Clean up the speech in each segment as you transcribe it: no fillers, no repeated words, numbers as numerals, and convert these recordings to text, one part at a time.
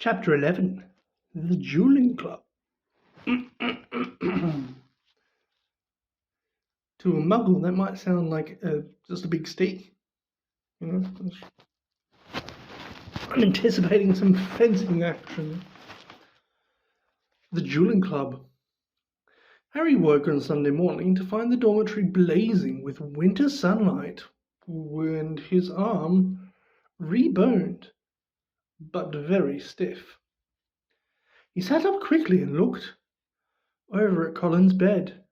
Chapter 11. The Duelling Club. To a muggle, that might sound like just a big stick. I'm anticipating some fencing action. The Duelling Club. Harry woke on Sunday morning to find the dormitory blazing with winter sunlight and his arm reboned, but very stiff. He sat up quickly and looked over at Colin's bed,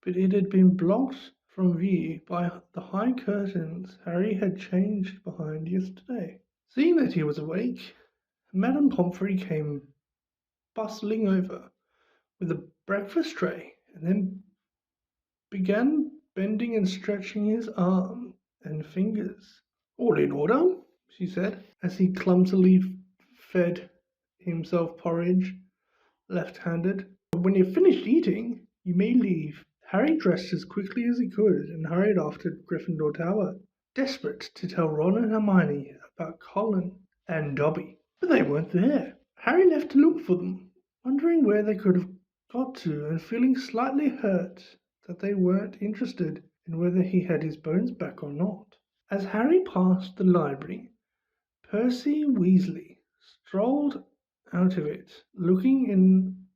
but it had been blocked from view by the high curtains Harry had changed behind yesterday. Seeing that he was awake, Madame Pomfrey came bustling over with a breakfast tray and then began bending and stretching his arm and fingers. "All in order," she said, as he clumsily fed himself porridge left-handed. "When you've finished eating, you may leave." Harry dressed as quickly as he could and hurried off to Gryffindor Tower, desperate to tell Ron and Hermione about Colin and Dobby. But they weren't there. Harry left to look for them, wondering where they could have got to and feeling slightly hurt that they weren't interested in whether he had his bones back or not. As Harry passed the library, Percy Weasley strolled out of it, looking in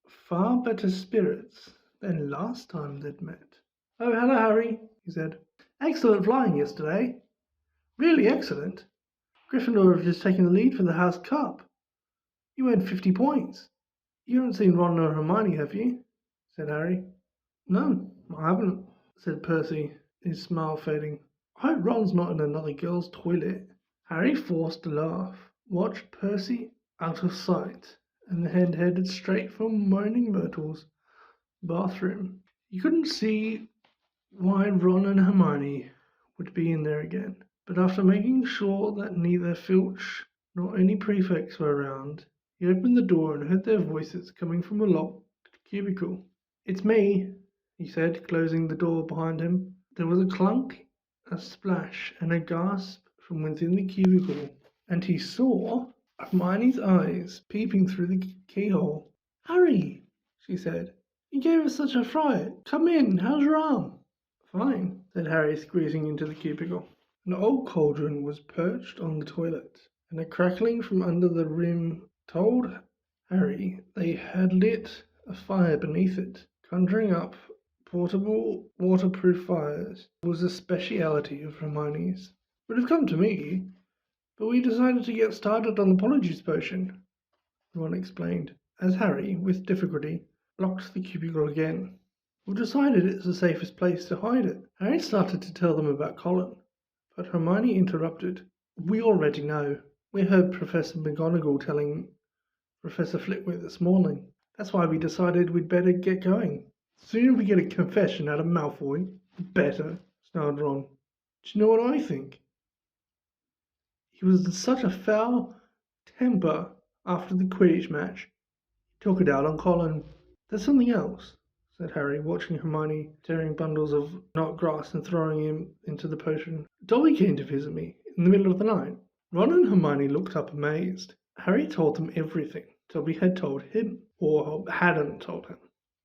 far better spirits than last time they'd met. "Oh, hello, Harry," he said. "Excellent flying yesterday. Really excellent. Gryffindor have just taken the lead for the House Cup. You earned 50 points. You haven't seen Ron or Hermione, have you?" said Harry. "No, I haven't," said Percy, his smile fading. "I hope Ron's not in another girl's toilet." Harry forced a laugh, watched Percy out of sight, and then headed straight for Moaning Myrtle's bathroom. He couldn't see why Ron and Hermione would be in there again, but after making sure that neither Filch nor any prefects were around, he opened the door and heard their voices coming from a locked cubicle. "It's me," he said, closing the door behind him. There was a clunk, a splash, and a gasp from within the cubicle, and he saw Hermione's eyes peeping through the keyhole. "Harry," she said, "you gave us such a fright. Come in, how's your arm?" "Fine," said Harry, squeezing into the cubicle. An old cauldron was perched on the toilet, and a crackling from under the rim told Harry they had lit a fire beneath it. Conjuring up portable waterproof fires was a speciality of Hermione's. "Would have come to me, but we decided to get started on the Apologies potion," Ron explained, as Harry, with difficulty, locked the cubicle again. "We've decided it's the safest place to hide it." Harry started to tell them about Colin, but Hermione interrupted. "We already know. We heard Professor McGonagall telling Professor Flitwick this morning. That's why we decided we'd better get going. The sooner we get a confession out of Malfoy, the better," snarled Ron. "Do you know what I think? He was in such a foul temper after the Quidditch match. He took it out on Colin." "There's something else," said Harry, watching Hermione tearing bundles of knot grass and throwing him into the potion. "Dobby came to visit me in the middle of the night." Ron and Hermione looked up amazed. Harry told them everything Dobby had told him, or hadn't told him.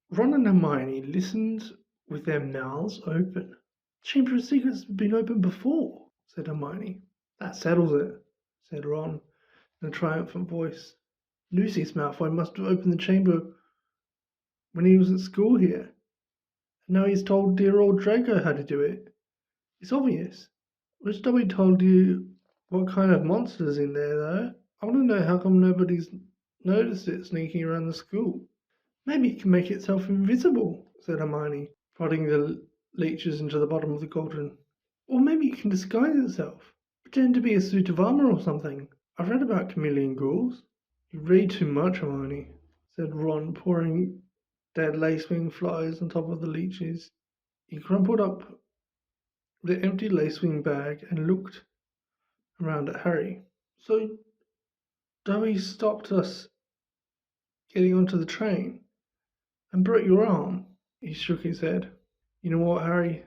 Ron and Hermione listened with their mouths open. "The Chamber of Secrets has been open before," said Hermione. "That settles it," said Ron in a triumphant voice. "Lucius Malfoy must have opened the chamber when he was at school here. And now he's told dear old Draco how to do it. It's obvious. Wish Dobby told you what kind of monster's in there, though. I want to know how come nobody's noticed it sneaking around the school." "Maybe it can make itself invisible," said Hermione, prodding the leeches into the bottom of the cauldron. "Or maybe it can disguise itself. Pretend to be a suit of armor or something. I've read about chameleon ghouls." "You read too much, Hermione," said Ron, pouring dead lacewing flies on top of the leeches. He crumpled up the empty lacewing bag and looked around at Harry. "So Dobby stopped us getting onto the train and broke your arm?" He shook his head. "You know what, Harry?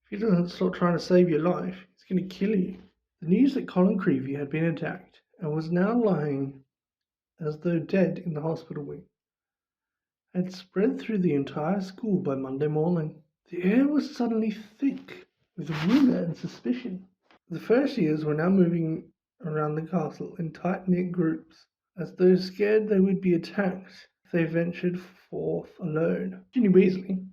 If he doesn't stop trying to save your life, he's going to kill you." The news that Colin Creevey had been attacked and was now lying as though dead in the hospital wing, had spread through the entire school by Monday morning. The air was suddenly thick with rumour and suspicion. The first years were now moving around the castle in tight-knit groups, as though scared they would be attacked if they ventured forth alone. Ginny Weasley,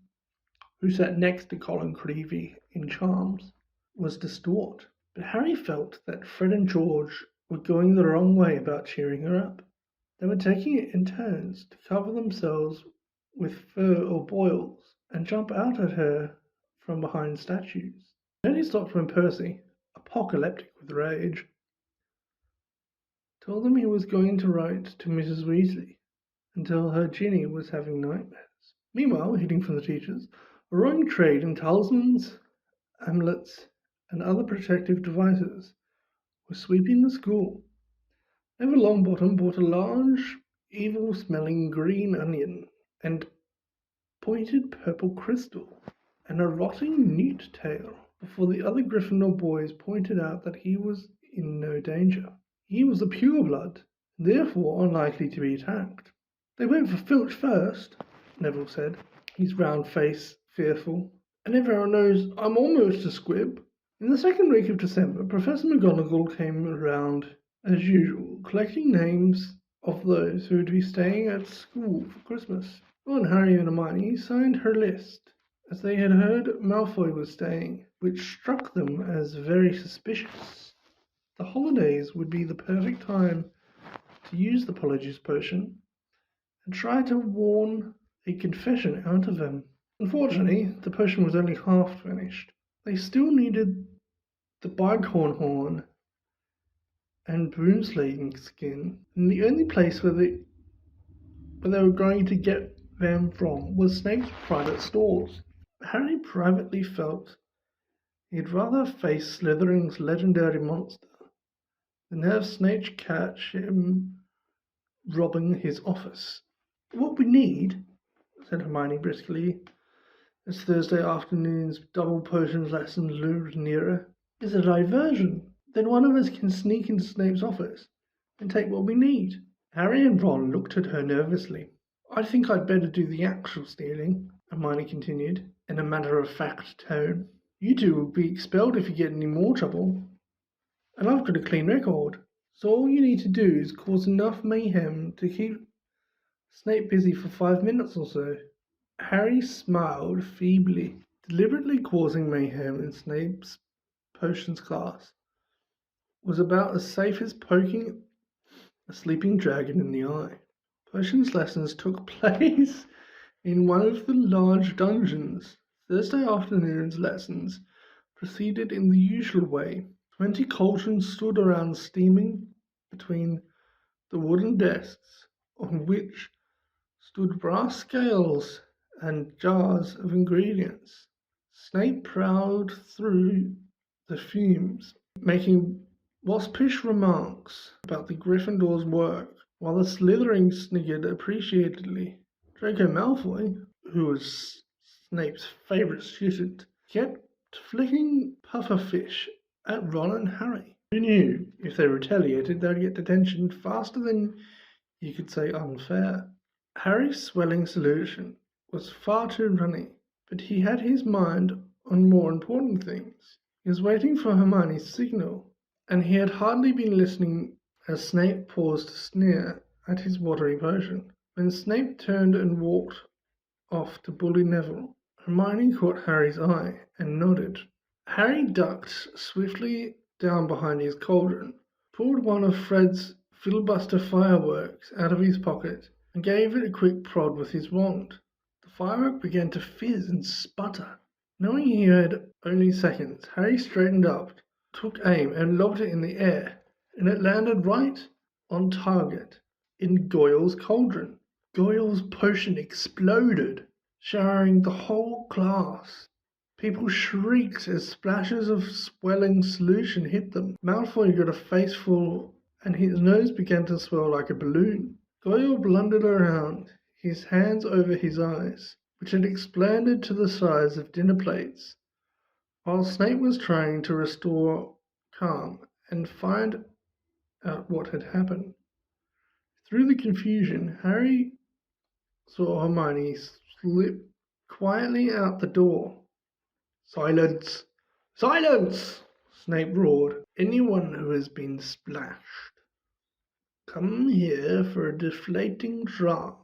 who sat next to Colin Creevey in Charms, was distraught, but Harry felt that Fred and George were going the wrong way about cheering her up. They were taking it in turns to cover themselves with fur or boils and jump out at her from behind statues. It only stopped when Percy, apocalyptic with rage, told them he was going to write to Mrs. Weasley and tell her Ginny was having nightmares. Meanwhile, hidden from the teachers, a roaring trade in talismans, amulets, and other protective devices was sweeping the school. Neville Longbottom bought a large, evil-smelling green onion and pointed purple crystal and a rotting newt tail before the other Gryffindor boys pointed out that he was in no danger. He was a pureblood, therefore unlikely to be attacked. They went for Filch first, Neville said, his round face fearful. And everyone knows I'm almost a squib. In the second week of December, Professor McGonagall came around as usual, collecting names of those who would be staying at school for Christmas. Ron, Harry, and Hermione signed her list, as they had heard Malfoy was staying, which struck them as very suspicious. The holidays would be the perfect time to use the Polyjuice Potion and try to warn a confession out of him. Unfortunately, the potion was only half finished. They still needed the bighorn horn and broomslaying skin, and the only place where they were going to get them from was Snape's private stores. Harry privately felt he'd rather face Slytherin's legendary monster than have Snape catch him robbing his office. What we need, said Hermione briskly, as Thursday afternoon's double potions lesson loomed nearer, is a diversion. Then one of us can sneak into Snape's office and take what we need. Harry and Ron looked at her nervously. I think I'd better do the actual stealing, Hermione continued, in a matter-of-fact tone. You two will be expelled if you get in any more trouble. And I've got a clean record. So all you need to do is cause enough mayhem to keep Snape busy for 5 minutes or so. Harry smiled feebly, deliberately causing mayhem in Snape's potions class was about as safe as poking a sleeping dragon in the eye. Potions lessons took place in one of the large dungeons. Thursday afternoon's lessons proceeded in the usual way. 20 cauldrons stood around steaming between the wooden desks on which stood brass scales and jars of ingredients. Snape prowled through the fumes, making waspish remarks about the Gryffindor's work, while the Slytherin sniggered appreciatively. Draco Malfoy, who was Snape's favourite student, kept flicking pufferfish at Ron and Harry, who knew if they retaliated they'd get detention faster than you could say unfair. Harry's swelling solution was far too runny, but he had his mind on more important things. He was waiting for Hermione's signal, and he had hardly been listening as Snape paused to sneer at his watery potion. When Snape turned and walked off to bully Neville, Hermione caught Harry's eye and nodded. Harry ducked swiftly down behind his cauldron, pulled one of Fred's filibuster fireworks out of his pocket, and gave it a quick prod with his wand. The firework began to fizz and sputter. Knowing he had only seconds, Harry straightened up, took aim, and lobbed it in the air, and it landed right on target in Goyle's cauldron. Goyle's potion exploded, showering the whole class. People shrieked as splashes of swelling solution hit them. Malfoy got a face full, and his nose began to swell like a balloon. Goyle blundered around, his hands over his eyes, which had expanded to the size of dinner plates, while Snape was trying to restore calm and find out what had happened. Through the confusion, Harry saw Hermione slip quietly out the door. Silence! Silence! Snape roared. Anyone who has been splashed, come here for a deflating draught.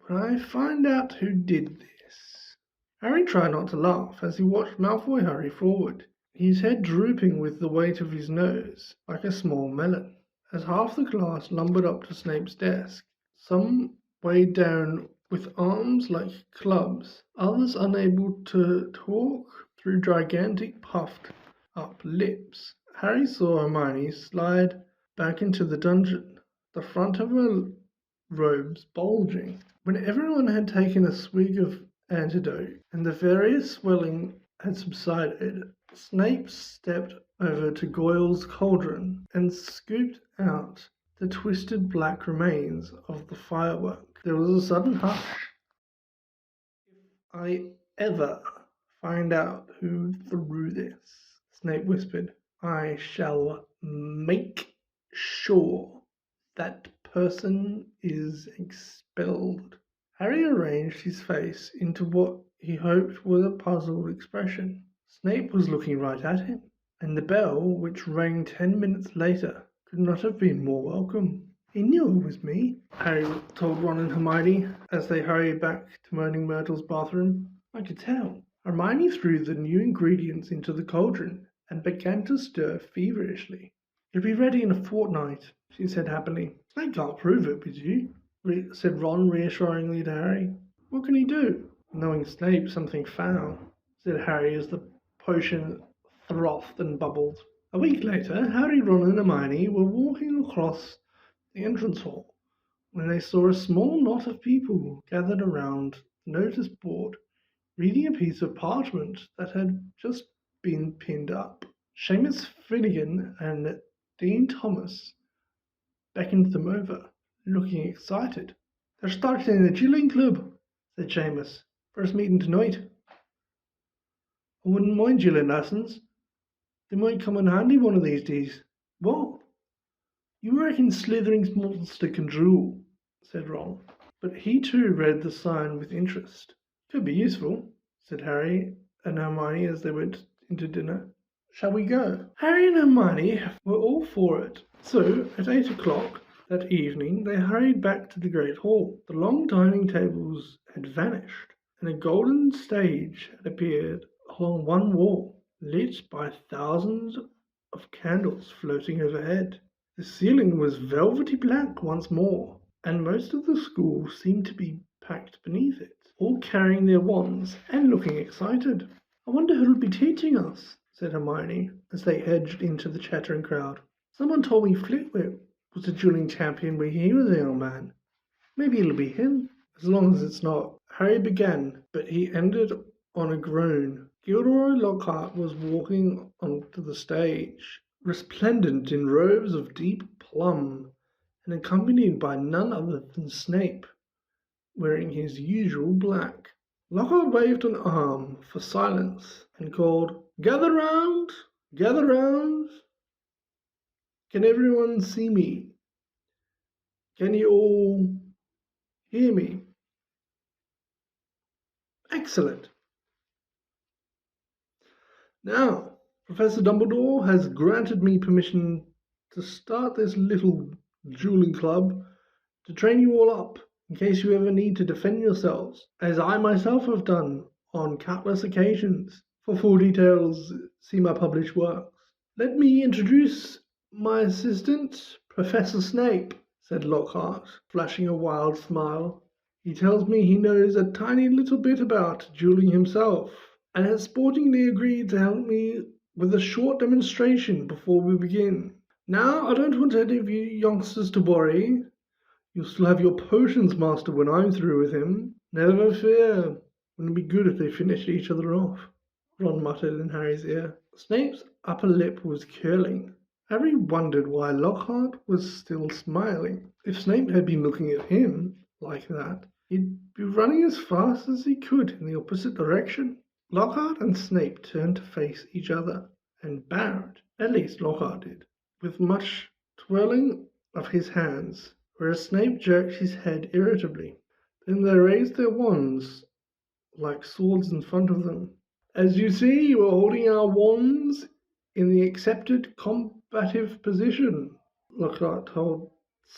When I find out who did this. Harry tried not to laugh as he watched Malfoy hurry forward, his head drooping with the weight of his nose, like a small melon. As half the class lumbered up to Snape's desk, some weighed down with arms like clubs, others unable to talk through gigantic puffed up lips. Harry saw Hermione slide back into the dungeon, the front of her robes bulging. When everyone had taken a swig of antidote and the various swelling had subsided, Snape stepped over to Goyle's cauldron and scooped out the twisted black remains of the firework. There was a sudden hush. If I ever find out who threw this, Snape whispered, I shall make sure that person is expelled. Harry arranged his face into what he hoped was a puzzled expression. Snape was looking right at him, and the bell, which rang 10 minutes later, could not have been more welcome. He knew it was me, Harry told Ron and Hermione as they hurried back to Moaning Myrtle's bathroom. I could tell. Hermione threw the new ingredients into the cauldron and began to stir feverishly. It'll be ready in a fortnight, she said happily. I can't prove it with you, said Ron reassuringly to Harry. What can he do? Knowing Snape something foul, said Harry as the potion frothed and bubbled. A week later, Harry, Ron and Hermione were walking across the entrance hall when they saw a small knot of people gathered around the notice board, reading a piece of parchment that had just been pinned up. Seamus Finnegan and Dean Thomas beckoned them over, looking excited. They're starting the Duelling Club, said Seamus. First meeting tonight. I wouldn't mind dueling lessons. They might come in handy one of these days. What? You reckon Slytherin's monster can drool, said Ron. But he too read the sign with interest. Could be useful, said Harry and Hermione as they went into dinner. Shall we go? Harry and Hermione were all for it. So, at 8 o'clock that evening, they hurried back to the Great Hall. The long dining tables had vanished, and a golden stage had appeared along one wall, lit by thousands of candles floating overhead. The ceiling was velvety black once more, and most of the school seemed to be packed beneath it, all carrying their wands and looking excited. I wonder who'll be teaching us, said Hermione, as they edged into the chattering crowd. Someone told me Flitwick was the dueling champion when he was a young man. Maybe it'll be him, as long as it's not. Harry began, but he ended on a groan. Gilderoy Lockhart was walking onto the stage, resplendent in robes of deep plum, and accompanied by none other than Snape, wearing his usual black. Lockhart waved an arm for silence and called, Gather round! Gather round! Can everyone see me? Can you all hear me? Excellent. Now, Professor Dumbledore has granted me permission to start this little dueling club to train you all up in case you ever need to defend yourselves, as I myself have done on countless occasions. For full details, see my published works. Let me introduce my assistant, Professor Snape, said Lockhart, flashing a wild smile. He tells me he knows a tiny little bit about dueling himself, and has sportingly agreed to help me with a short demonstration before we begin. Now, I don't want any of you youngsters to worry. You'll still have your potions master when I'm through with him. Never fear. Wouldn't it be good if they finished each other off? Ron muttered in Harry's ear. Snape's upper lip was curling. Harry wondered why Lockhart was still smiling. If Snape had been looking at him like that, he'd be running as fast as he could in the opposite direction. Lockhart and Snape turned to face each other and bowed. At least Lockhart did. with much twirling of his hands, whereas Snape jerked his head irritably. Then they raised their wands like swords in front of them. As you see, we're holding our wands in the accepted combative position, Lockhart told the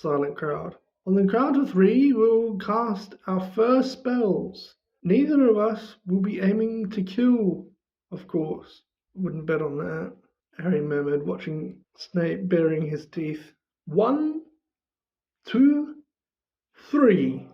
silent crowd. On the count of three, we'll cast our first spells. Neither of us will be aiming to kill, of course. Wouldn't bet on that, Harry murmured, watching Snape baring his teeth. 1, 2, 3.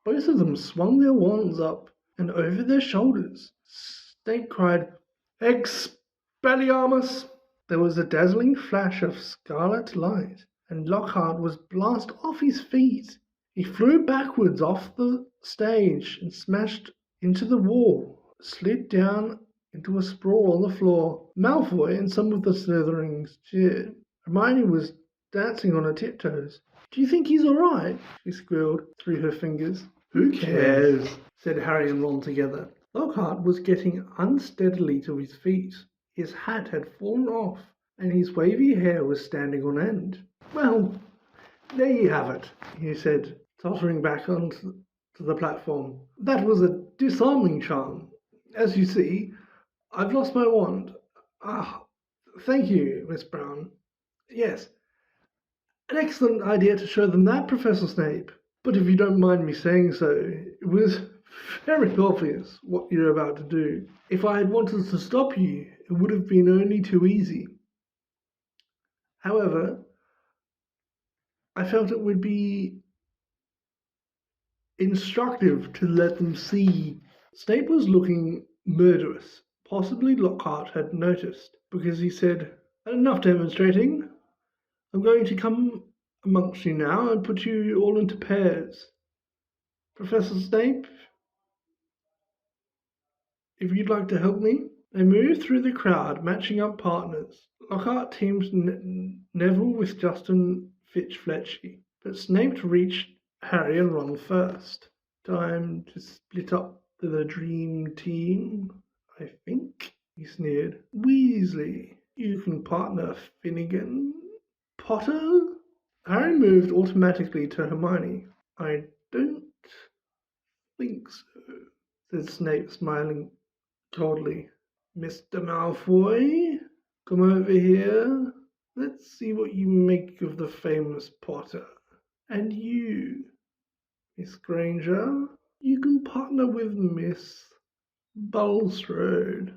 Both of them swung their wands up and over their shoulders. Snape cried, Expelliarmus! There was a dazzling flash of scarlet light, and Lockhart was blasted off his feet. He flew backwards off the stage and smashed into the wall, slid down into a sprawl on the floor. Malfoy and some of the Slytherins cheered. Hermione was dancing on her tiptoes. Do you think he's all right? She squealed through her fingers. Who cares? Said Harry and Ron together. Lockhart was getting unsteadily to his feet. His hat had fallen off, and his wavy hair was standing on end. Well, there you have it, he said, tottering back onto the platform. That was a disarming charm. As you see, I've lost my wand. Ah, thank you, Miss Brown. Yes, an excellent idea to show them that, Professor Snape. But if you don't mind me saying so, it was very obvious what you're about to do. If I had wanted to stop you, it would have been only too easy. However, I felt it would be instructive to let them see. Snape was looking murderous. Possibly Lockhart had noticed, because he said, Enough demonstrating. I'm going to come amongst you now and put you all into pairs. Professor Snape, if you'd like to help me. They moved through the crowd, matching up partners. Lockhart teamed Neville with Justin Fitch-Fletchley, but Snape reached Harry and Ron first. Time to split up the dream team, I think, he sneered. Weasley, you can partner Finnegan. Potter? Harry moved automatically to Hermione. I don't think so, said Snape, smiling coldly. Mr. Malfoy, come over here. Let's see what you make of the famous Potter. And you, Miss Granger, you can partner with Miss Bulstrode.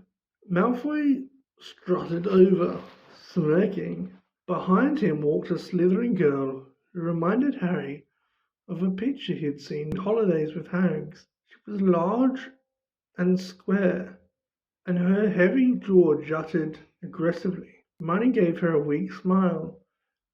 Malfoy strutted over, smirking. Behind him walked a slithering girl who reminded Harry of a picture he'd seen in Holidays with Hags. She was large and square, and her heavy jaw jutted aggressively. Hermione gave her a weak smile,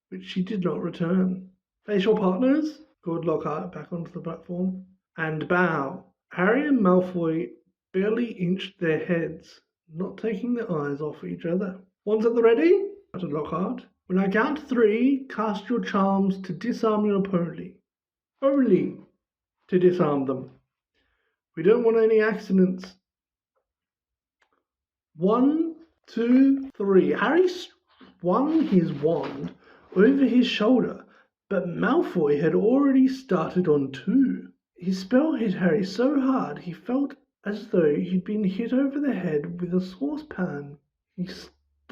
which she did not return. Facial partners? Called Lockhart back onto the platform. And bow. Harry and Malfoy barely inched their heads, not taking their eyes off each other. Wands at the ready? Uttered Lockhart. When I count 3, cast your charms to disarm your opponent. Only to disarm them. We don't want any accidents. 1, 2, 3. Harry swung his wand over his shoulder, but Malfoy had already started on 2. His spell hit Harry so hard he felt as though he'd been hit over the head with a saucepan. He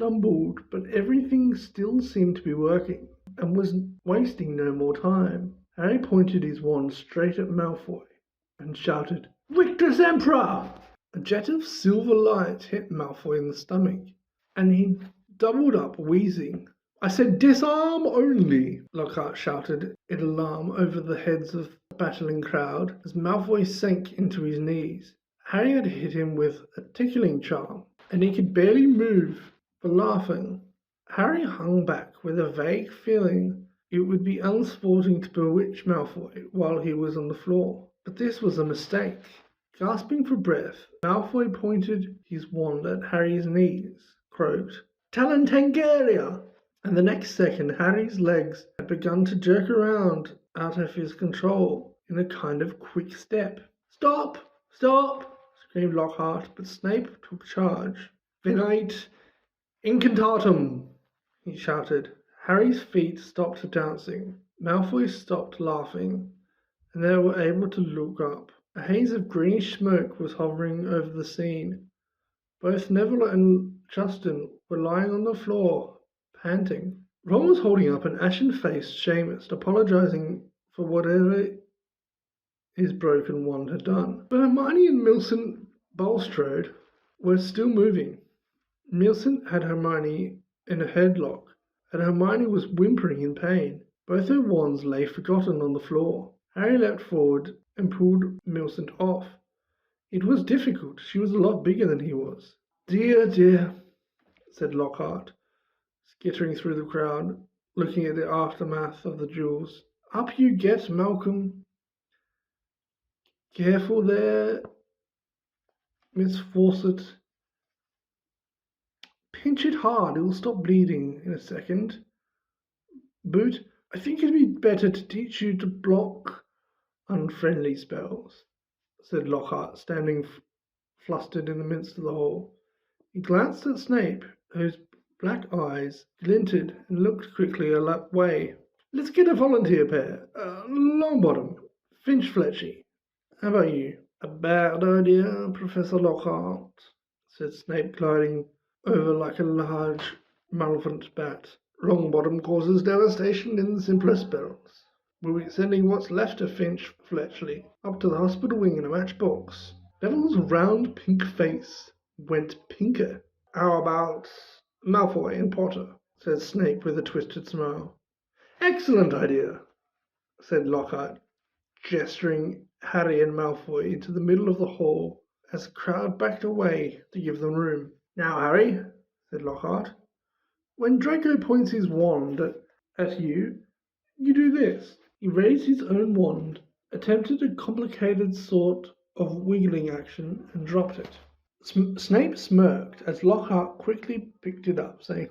stumbled, but everything still seemed to be working, and was wasting no more time. Harry pointed his wand straight at Malfoy and shouted, Victus Emperor! A jet of silver light hit Malfoy in the stomach, and he doubled up, wheezing. I said disarm only, Lockhart shouted in alarm over the heads of the battling crowd as Malfoy sank into his knees. Harry had hit him with a tickling charm, and he could barely move for laughing. Harry hung back with a vague feeling it would be unsporting to bewitch Malfoy while he was on the floor. But this was a mistake. Gasping for breath, Malfoy pointed his wand at Harry's knees, croaked, Talantangeria! And the next second, Harry's legs had begun to jerk around out of his control in a kind of quick step. Stop! Stop! Screamed Lockhart, but Snape took charge. Venite incantatum, he shouted. Harry's feet stopped dancing. Malfoy stopped laughing, and they were able to look up. A haze of greenish smoke was hovering over the scene. Both Neville and Justin were lying on the floor, panting. Ron was holding up an ashen-faced Seamus, apologizing for whatever his broken wand had done. But Hermione and Millicent Bulstrode were still moving. Millicent had Hermione in a headlock, and Hermione was whimpering in pain. Both her wands lay forgotten on the floor. Harry leapt forward and pulled Millicent off. It was difficult. She was a lot bigger than he was. "Dear, dear," said Lockhart, skittering through the crowd, looking at the aftermath of the duels. "Up you get, Malcolm. Careful there, Miss Fawcett. Pinch it hard. It will stop bleeding in a second. Boot, I think it'd be better to teach you to block unfriendly spells," said Lockhart, standing flustered in the midst of the hall. He glanced at Snape, whose black eyes glinted, and looked quickly away. "Let's get a volunteer pair. Longbottom, Finch Fletchy. How about you?" "A bad idea, Professor Lockhart," said Snape, gliding over like a large, malevolent bat. "Longbottom causes devastation in the simpler spells. We'll be sending what's left of Finch Fletchley up to the hospital wing in a matchbox." Neville's round pink face went pinker. "How about Malfoy and Potter?" said Snape with a twisted smile. "Excellent idea," said Lockhart, gesturing Harry and Malfoy into the middle of the hall as the crowd backed away to give them room. "Now, Harry," said Lockhart, "when Draco points his wand at you, you do this." He raised his own wand, attempted a complicated sort of wiggling action, and dropped it. Snape smirked as Lockhart quickly picked it up, saying,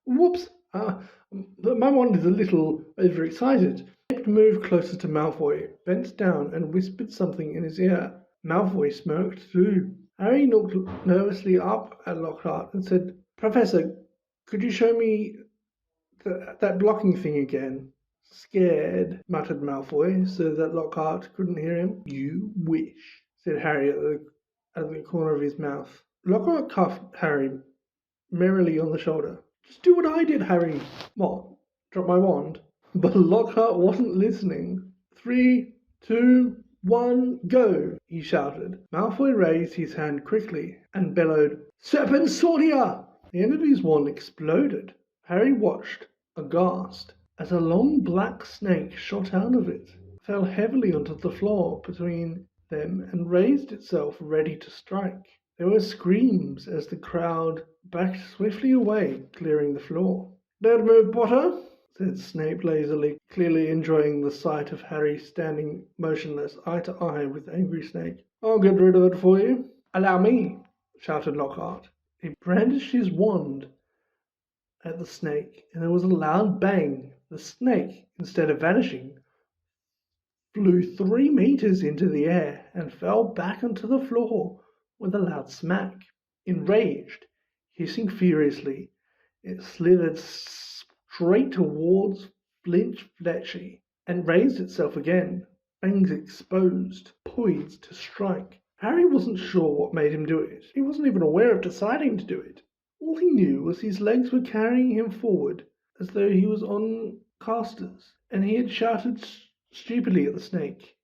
"Whoops, my wand is a little overexcited." Snape moved closer to Malfoy, bent down, and whispered something in his ear. Malfoy smirked too. Harry looked nervously up at Lockhart and said, "Professor, could you show me that blocking thing again?" "Scared," muttered Malfoy, so that Lockhart couldn't hear him. "You wish," said Harry at the corner of his mouth. Lockhart cuffed Harry merrily on the shoulder. "Just do what I did, Harry." "What? Drop my wand?" But Lockhart wasn't listening. "3, 2, 1, go!" he shouted. Malfoy raised his hand quickly and bellowed, "Serpensortia!" The end of his wand exploded. Harry watched, aghast, as a long black snake shot out of it, fell heavily onto the floor between them, and raised itself ready to strike. There were screams as the crowd backed swiftly away, clearing the floor. "Don't move, Potter," said Snape lazily, clearly enjoying the sight of Harry standing motionless, eye to eye with Angry Snake. "I'll get rid of it for you." "Allow me," shouted Lockhart. He brandished his wand at the snake, and there was a loud bang. The snake, instead of vanishing, flew 3 meters into the air and fell back onto the floor with a loud smack. Enraged, hissing furiously, it slithered straight towards Finch Fletchley and raised itself again, fangs exposed, poised to strike. Harry wasn't sure what made him do it. He wasn't even aware of deciding to do it. All he knew was his legs were carrying him forward as though he was on casters, and he had shouted stupidly at the snake.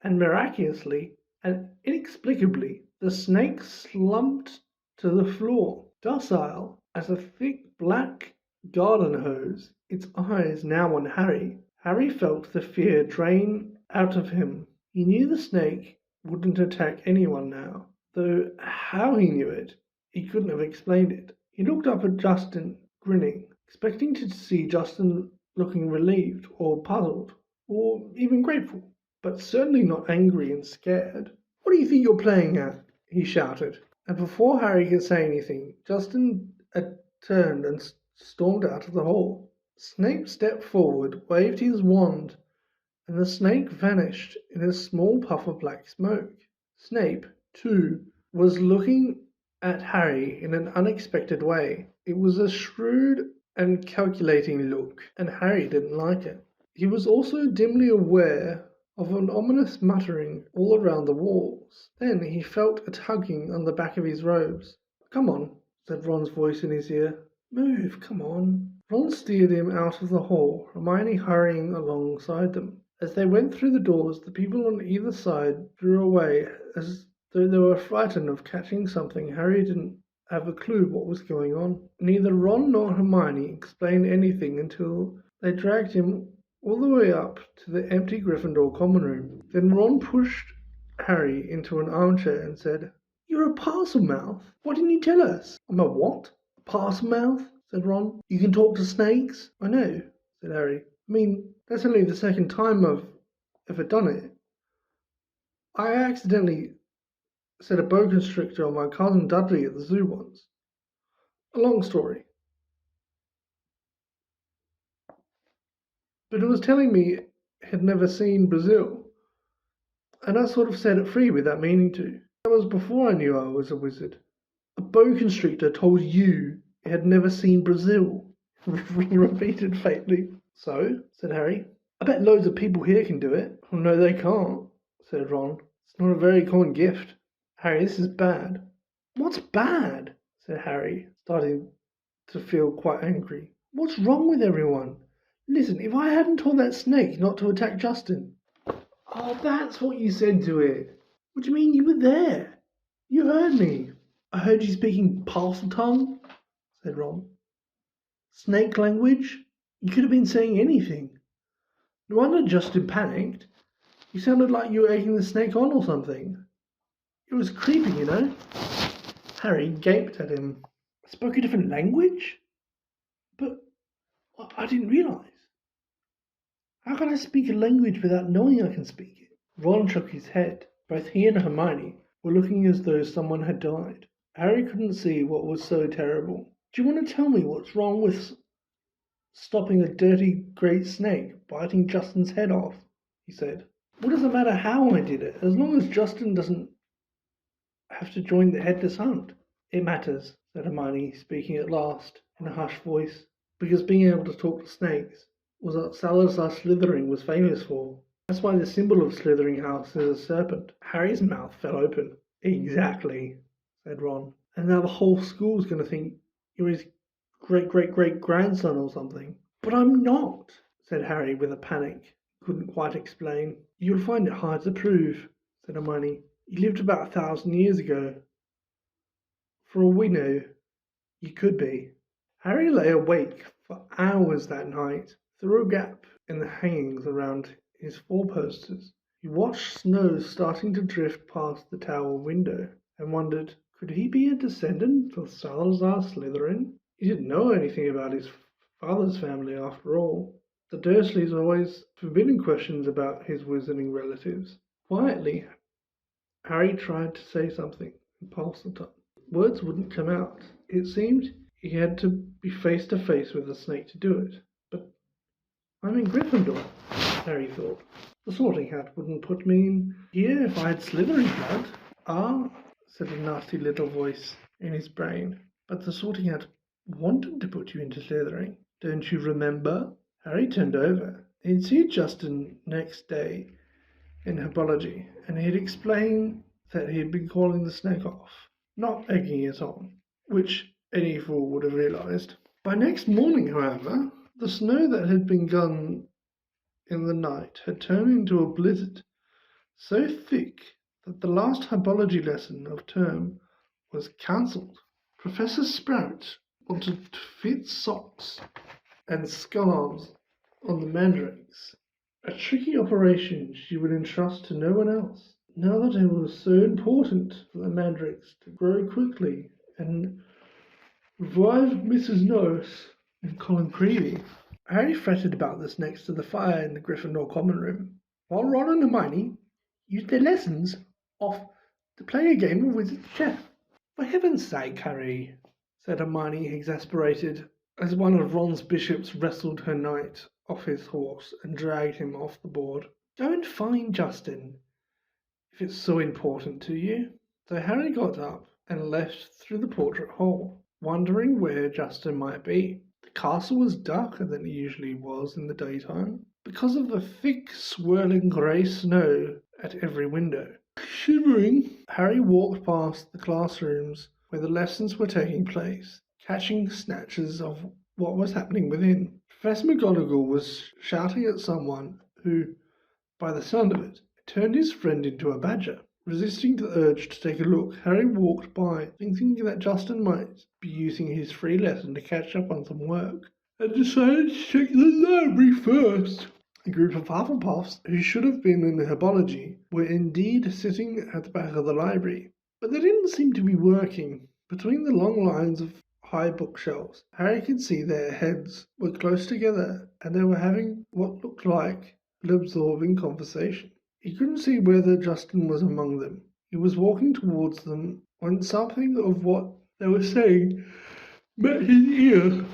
And miraculously and inexplicably, the snake slumped to the floor, docile as a thick black garden hose, its eyes now on Harry. Harry felt the fear drain out of him. He knew the snake wouldn't attack anyone now, though how he knew it, he couldn't have explained it. He looked up at Justin, grinning, expecting to see Justin looking relieved or puzzled or even grateful, but certainly not angry and scared. "What do you think you're playing at?" he shouted. And before Harry could say anything, Justin had turned and stormed out of the hall. Snape stepped forward, waved his wand, and the snake vanished in a small puff of black smoke. Snape, too, was looking at Harry in an unexpected way. It was a shrewd and calculating look, and Harry didn't like it. He was also dimly aware of an ominous muttering all around the walls. Then he felt a tugging on the back of his robes. "Come on," said Ron's voice in his ear. "Move, come on." Ron steered him out of the hall, Hermione hurrying alongside them. As they went through the doors, the people on either side drew away as though they were frightened of catching something. Harry didn't have a clue what was going on. Neither Ron nor Hermione explained anything until they dragged him all the way up to the empty Gryffindor common room. Then Ron pushed Harry into an armchair and said, "You're a parcel mouth. Why didn't you tell us?" "I'm a what? A parcel mouth?" said Ron. "You can talk to snakes?" "I know," said Harry. "I mean, that's only the second time I've ever done it. I accidentally set a boa constrictor on my cousin Dudley at the zoo once. A long story. But it was telling me it had never seen Brazil, and I sort of set it free without meaning to. That was before I knew I was a wizard. A boa constrictor told you it had never seen Brazil," he repeated faintly. "So?" said Harry. "I bet loads of people here can do it." "Oh, no, they can't," said Ron. "It's not a very common gift." "Harry, this is bad." "What's bad?" said Harry, starting to feel quite angry. "What's wrong with everyone? Listen, if I hadn't told that snake not to attack Justin." "Oh, that's what you said to it. What do you mean you were there? You heard me." "I heard you speaking parcel tongue," said Ron. "Snake language? You could have been saying anything. No wonder Justin panicked. You sounded like you were egging the snake on or something. It was creepy, you know." Harry gaped at him. "I spoke a different language? But I didn't realize. How can I speak a language without knowing I can speak it?" Ron shook his head. Both he and Hermione were looking as though someone had died. Harry couldn't see what was so terrible. "Do you want to tell me what's wrong with stopping a dirty great snake biting Justin's head off?" he said. "What does it matter how I did it, as long as Justin doesn't have to join the headless hunt?" "It matters," said Hermione, speaking at last in a hushed voice, "because being able to talk to snakes was what Salazar Slytherin was famous for. That's why the symbol of Slytherin House is a serpent." Harry's mouth fell open. "Exactly," said Ron. "And now the whole school's going to think you're his great-great-great-grandson or something." "But I'm not," said Harry with a panic he couldn't quite explain. "You'll find it hard to prove," said Hermione. "You lived about 1,000 years ago. For all we know, you could be." Harry lay awake for hours that night. Through a gap in the hangings around his four-posters, he watched snow starting to drift past the tower window and wondered, could he be a descendant of Salazar Slytherin? He didn't know anything about his father's family after all. The Dursleys always forbidden questions about his wizarding relatives. Quietly, Harry tried to say something in Parseltongue. Words wouldn't come out. It seemed he had to be face to face with the snake to do it. But I'm in Gryffindor, Harry thought. The Sorting Hat wouldn't put me in here if I had Slytherin blood. "Ah," said a nasty little voice in his brain. "But the Sorting Hat wanted to put you into Slytherin. Don't you remember?" Harry turned over. He'd seen Justin next day in herbology, and he'd explained that he had been calling the snake off, not egging it on, which any fool would have realized. By next morning, however, the snow that had begun in the night had turned into a blizzard so thick that the last herbology lesson of term was cancelled. Professor Sprout wanted to fit socks and scarves on the mandrakes, a tricky operation she would entrust to no one else. Now that it was so important for the mandrakes to grow quickly and revive Mrs. Norris and Colin Creevy, Harry fretted about this next to the fire in the Gryffindor common room, while Ron and Hermione used their lessons off to play a game of Wizard Chef. "For heaven's sake, Harry," said Hermione, exasperated, as one of Ron's bishops wrestled her knight off his horse and dragged him off the board. "Go and find Justin, if it's so important to you." So Harry got up and left through the portrait hole, wondering where Justin might be. The castle was darker than it usually was in the daytime because of the thick, swirling grey snow at every window. Shivering, Harry walked past the classrooms where the lessons were taking place, catching snatches of what was happening within. Professor McGonagall was shouting at someone who, by the sound of it, turned his friend into a badger. Resisting the urge to take a look, Harry walked by, thinking that Justin might be using his free lesson to catch up on some work, and decided to check the library first. A group of Hufflepuffs, who should have been in herbology, were indeed sitting at the back of the library, but they didn't seem to be working. Between the long lines of high bookshelves, Harry could see their heads were close together, and they were having what looked like an absorbing conversation. He couldn't see whether Justin was among them. He was walking towards them when something of what they were saying met his ear,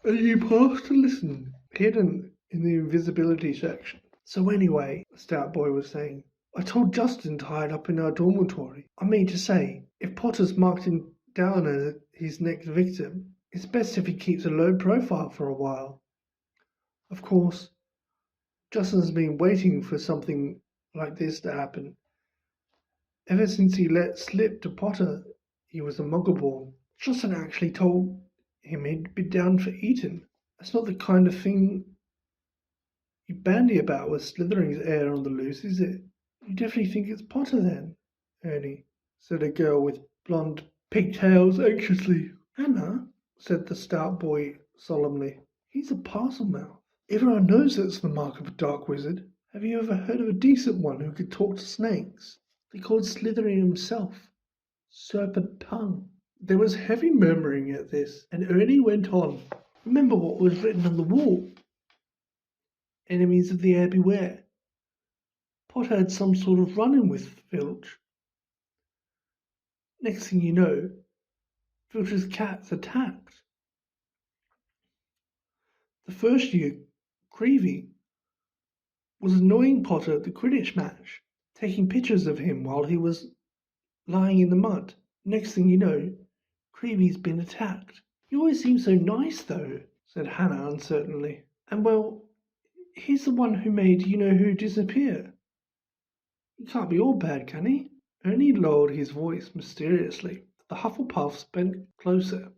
and he paused to listen, hidden in the invisibility section. So anyway, the stout boy was saying, I told Justin to hide up in our dormitory. I mean to say, if Potter's marked him down as his next victim, it's best if he keeps a low profile for a while. Of course, Justin's been waiting for something like this to happen ever since he let slip to Potter he was a Muggle. Justin actually told him he'd be down for Eton. That's not the kind of thing you bandy about with Slytherin's heir on the loose, is it? You definitely think it's Potter then, Ernie, said a girl with blonde pigtails anxiously. Hannah, said the stout boy solemnly, he's a parcel mouth. Everyone knows that's the mark of a dark wizard. Have you ever heard of a decent one who could talk to snakes? They called Slytherin himself Serpent Tongue. There was heavy murmuring at this, and Ernie went on. Remember what was written on the wall? Enemies of the air beware. Potter had some sort of run-in with Filch. Next thing you know, Filch's cat's attacked. The first year, Creevy was annoying Potter at the Quidditch match, taking pictures of him while he was lying in the mud. Next thing you know, Creevy's been attacked. You always seem so nice, though, said Hannah uncertainly. And well, he's the one who made you-know-who disappear. He can't be all bad, can he? Ernie lowered his voice mysteriously. The Hufflepuffs bent closer,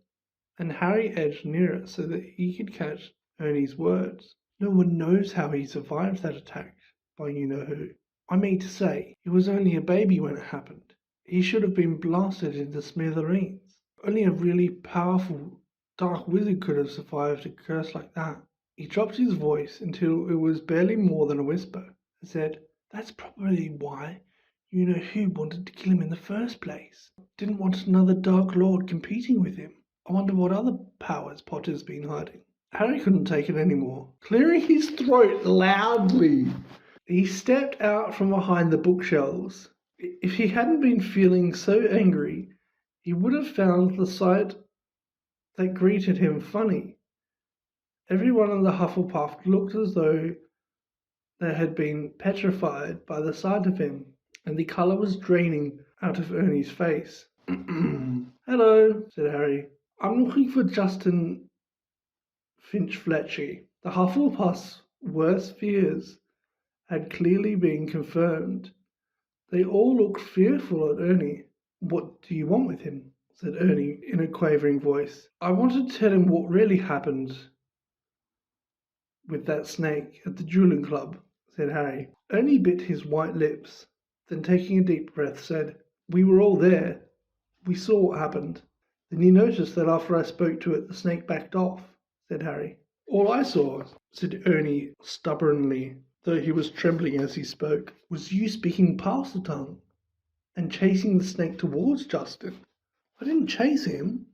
and Harry edged nearer so that he could catch Ernie's words. No one knows how he survived that attack by you-know-who. I mean to say, he was only a baby when it happened. He should have been blasted into smithereens. Only a really powerful dark wizard could have survived a curse like that. He dropped his voice until it was barely more than a whisper, and said, That's probably why you-know-who wanted to kill him in the first place. Didn't want another Dark Lord competing with him. I wonder what other powers Potter's been hiding. Harry couldn't take it anymore. Clearing his throat loudly, he stepped out from behind the bookshelves. If he hadn't been feeling so angry, he would have found the sight that greeted him funny. Everyone in the Hufflepuff looked as though they had been petrified by the sight of him, and the colour was draining out of Ernie's face. Hello, said Harry. I'm looking for Justin Finch-Fletchy. The Hufflepuff's worst fears had clearly been confirmed. They all looked fearful at Ernie. What do you want with him? Said Ernie in a quavering voice. I want to tell him what really happened with that snake at the Duelling Club, said Harry. Ernie bit his white lips, then taking a deep breath said, We were all there. We saw what happened. Then you noticed that after I spoke to it, the snake backed off, said Harry. All I saw, said Ernie stubbornly, though he was trembling as he spoke, was you speaking Parseltongue and chasing the snake towards Justin. I didn't chase him,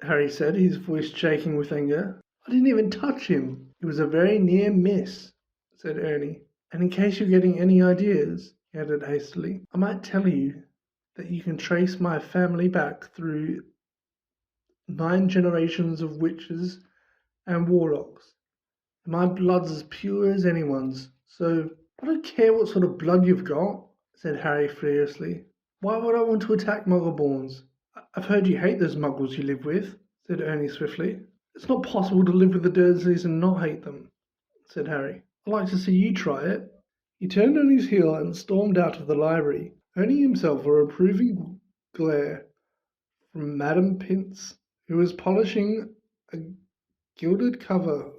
Harry said, his voice shaking with anger. I didn't even touch him. It was a very near miss, said Ernie. And in case you're getting any ideas, he added hastily, I might tell you that you can trace my family back through 9 generations of witches and warlocks. And my blood's as pure as anyone's, so I don't care what sort of blood you've got, said Harry furiously. Why would I want to attack Muggleborns? I've heard you hate those muggles you live with, said Ernie swiftly. It's not possible to live with the Dursleys and not hate them, said Harry. I'd like to see you try it. He turned on his heel and stormed out of the library, earning himself a reproving glare from Madame Pince, who was polishing a gilded cover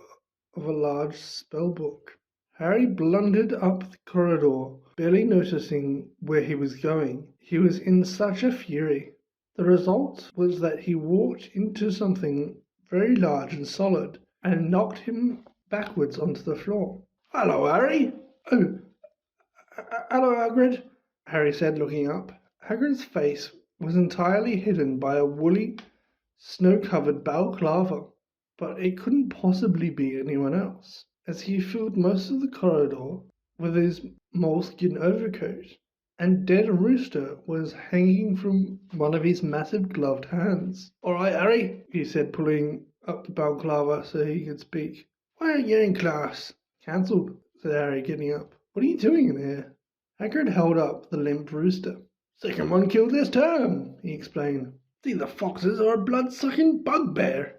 of a large spell book. Harry blundered up the corridor, barely noticing where he was going. He was in such a fury. The result was that he walked into something very large and solid and knocked him backwards onto the floor. Hello, Harry! Oh, hello, Hagrid, Harry said, looking up. Hagrid's face was entirely hidden by a woolly, snow-covered balaclava, but it couldn't possibly be anyone else, as he filled most of the corridor with his moleskin overcoat, and Dead Rooster was hanging from one of his massive gloved hands. All right, Harry, he said, pulling up the balaclava so he could speak. Why aren't you in class? Cancelled, said Harry, getting up. What are you doing in here? Hagrid held up the limp rooster. Second one killed this term, he explained. See, the foxes are a blood-sucking bugbear.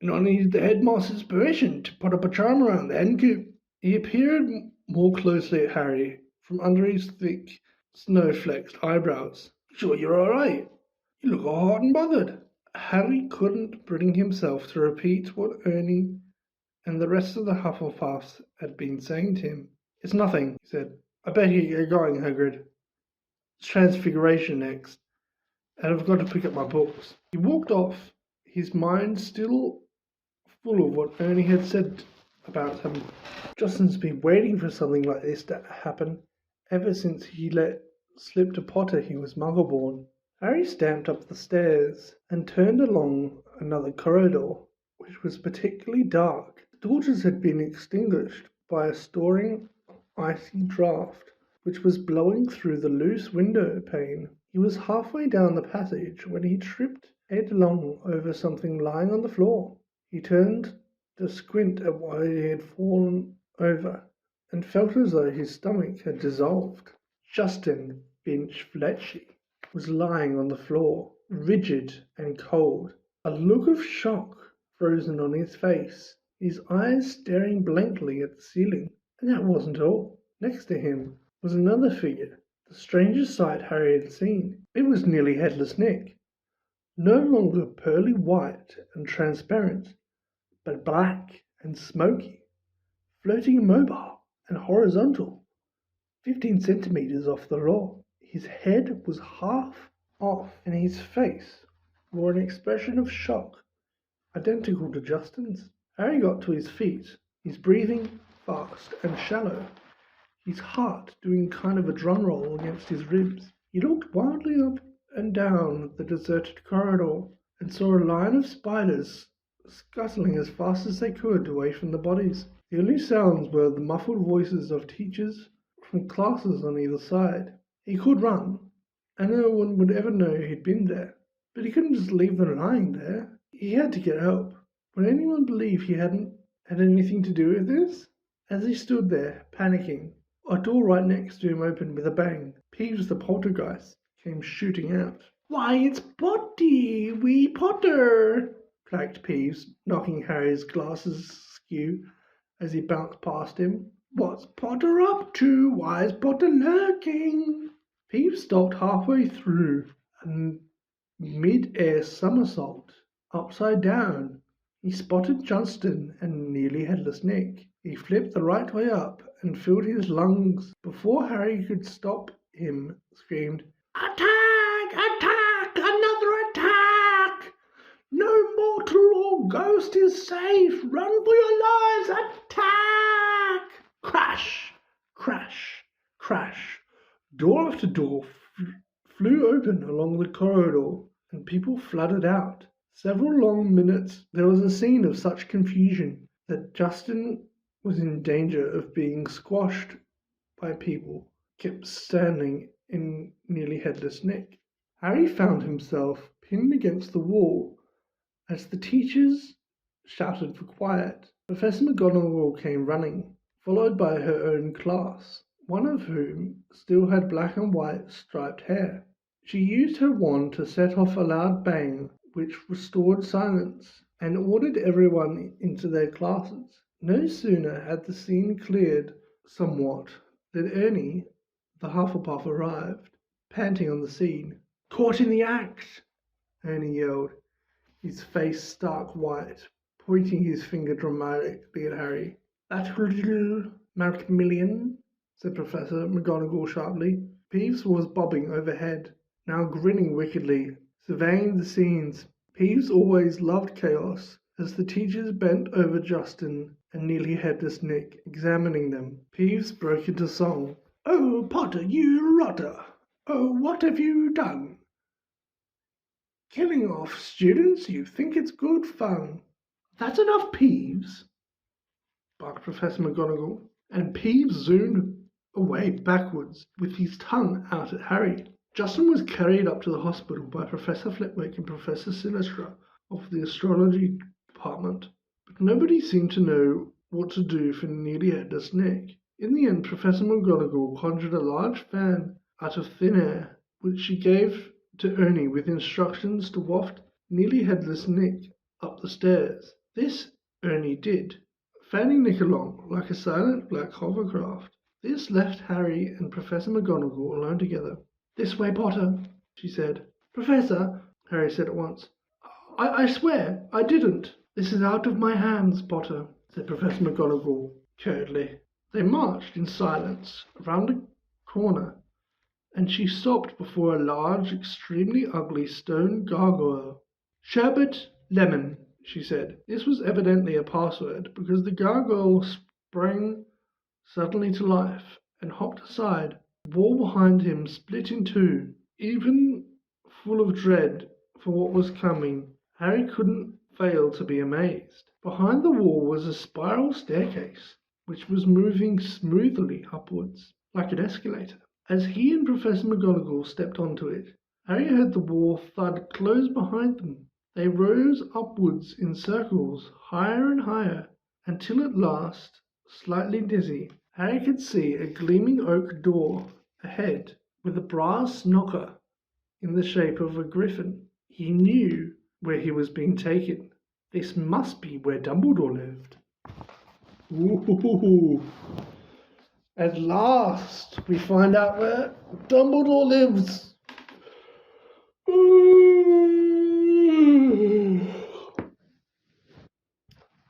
And I needed the headmaster's permission to put up a charm around the hen coop. He appeared more closely at Harry from under his thick, snow-flecked eyebrows. Sure you're all right? You look all hot and bothered. Harry couldn't bring himself to repeat what Ernie and the rest of the Hufflepuffs had been saying to him. It's nothing, he said. I better get going, Hagrid. It's Transfiguration next, and I've got to pick up my books. He walked off, his mind still full of what Ernie had said about him. Justin's been waiting for something like this to happen ever since he let slip to Potter he was Muggle-born. Harry stamped up the stairs and turned along another corridor, which was particularly dark. The torches had been extinguished by a storing icy draught which was blowing through the loose window pane. He was halfway down the passage when he tripped headlong over something lying on the floor. He turned to squint at what he had fallen over and felt as though his stomach had dissolved. Justin Finch Fletchley was lying on the floor, rigid and cold, a look of shock frozen on his face, his eyes staring blankly at the ceiling. And that wasn't all. Next to him was another figure, the strangest sight Harry had seen. It was nearly Headless Nick, no longer pearly white and transparent, but black and smoky, floating immobile and horizontal, 15 centimeters off the floor. His head was half off, and his face wore an expression of shock identical to Justin's. Harry got to his feet, his breathing fast and shallow, his heart doing kind of a drum roll against his ribs. He looked wildly up and down the deserted corridor and saw a line of spiders scuttling as fast as they could away from the bodies. The only sounds were the muffled voices of teachers from classes on either side. He could run, and no one would ever know he'd been there. But he couldn't just leave them lying there. He had to get help. Would anyone believe he hadn't had anything to do with this? As he stood there, panicking, a door right next to him opened with a bang. Peeves the poltergeist came shooting out. Why, it's Potty, wee Potter, clacked Peeves, knocking Harry's glasses askew as he bounced past him. What's Potter up to? Why is Potter lurking? Peeves stopped halfway through a mid-air somersault, upside down. He spotted Justin and nearly Headless Nick. He flipped the right way up and filled his lungs. Before Harry could stop him, screamed, Attack! Attack! Another attack! No mortal or ghost is safe! Run for your lives! Attack! Crash! Crash! Crash! Door after door flew open along the corridor, and people flooded out. Several long minutes there was a scene of such confusion that Justin was in danger of being squashed by people kept standing in nearly Headless Nick. Harry found himself pinned against the wall as the teachers shouted for quiet. Professor McGonagall came running, followed by her own class, one of whom still had black and white striped hair. She used her wand to set off a loud bang which restored silence and ordered everyone into their classes. No sooner had the scene cleared somewhat than Ernie, the Hufflepuff, arrived, panting on the scene. "Caught in the act!" Ernie yelled, his face stark white, pointing his finger dramatically at Harry. "That little Macmillan," said Professor McGonagall sharply. Peeves was bobbing overhead, now grinning wickedly, surveying the scenes. Peeves always loved chaos. As the teachers bent over Justin and nearly headless Nick, examining them, Peeves broke into song. "Oh, Potter, you rotter! Oh, what have you done? Killing off students? You think it's good fun." "That's enough, Peeves," barked Professor McGonagall, and Peeves zoomed away backwards with his tongue out at Harry. Justin was carried up to the hospital by Professor Flitwick and Professor Sinistra of the astrology department, but nobody seemed to know what to do for nearly headless Nick. In the end, Professor McGonagall conjured a large fan out of thin air, which she gave to Ernie with instructions to waft nearly headless Nick up the stairs. This Ernie did, fanning Nick along like a silent black hovercraft. This left Harry and Professor McGonagall alone together. "This way, Potter," she said. "Professor," Harry said at once. I swear I didn't." "This is out of my hands, Potter," said Professor McGonagall curtly. They marched in silence around a corner, and she stopped before a large, extremely ugly stone gargoyle. "Sherbet lemon," she said. This was evidently a password, because the gargoyle sprang suddenly to life and hopped aside. The wall behind him split in two. Even full of dread for what was coming, Harry couldn't fail to be amazed. Behind the wall was a spiral staircase, which was moving smoothly upwards, like an escalator. As he and Professor McGonagall stepped onto it, Harry heard the wall thud close behind them. They rose upwards in circles, higher and higher, until at last, slightly dizzy, Harry could see a gleaming oak door ahead, with a brass knocker in the shape of a griffin. He knew where he was being taken. This must be where Dumbledore lived. Ooh. At last, we find out where Dumbledore lives. Ooh.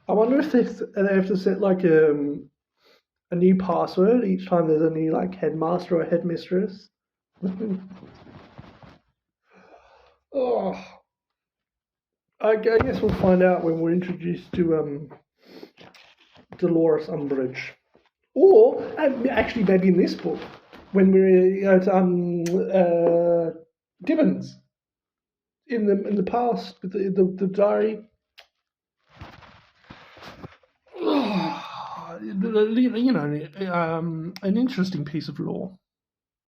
I wonder if they have to set like a new password each time there's a new like headmaster or headmistress. Oh, I guess we'll find out when we're introduced to Dolores Umbridge, or actually maybe in this book when we're at Dibbons in the past with the diary. You know, an interesting piece of lore.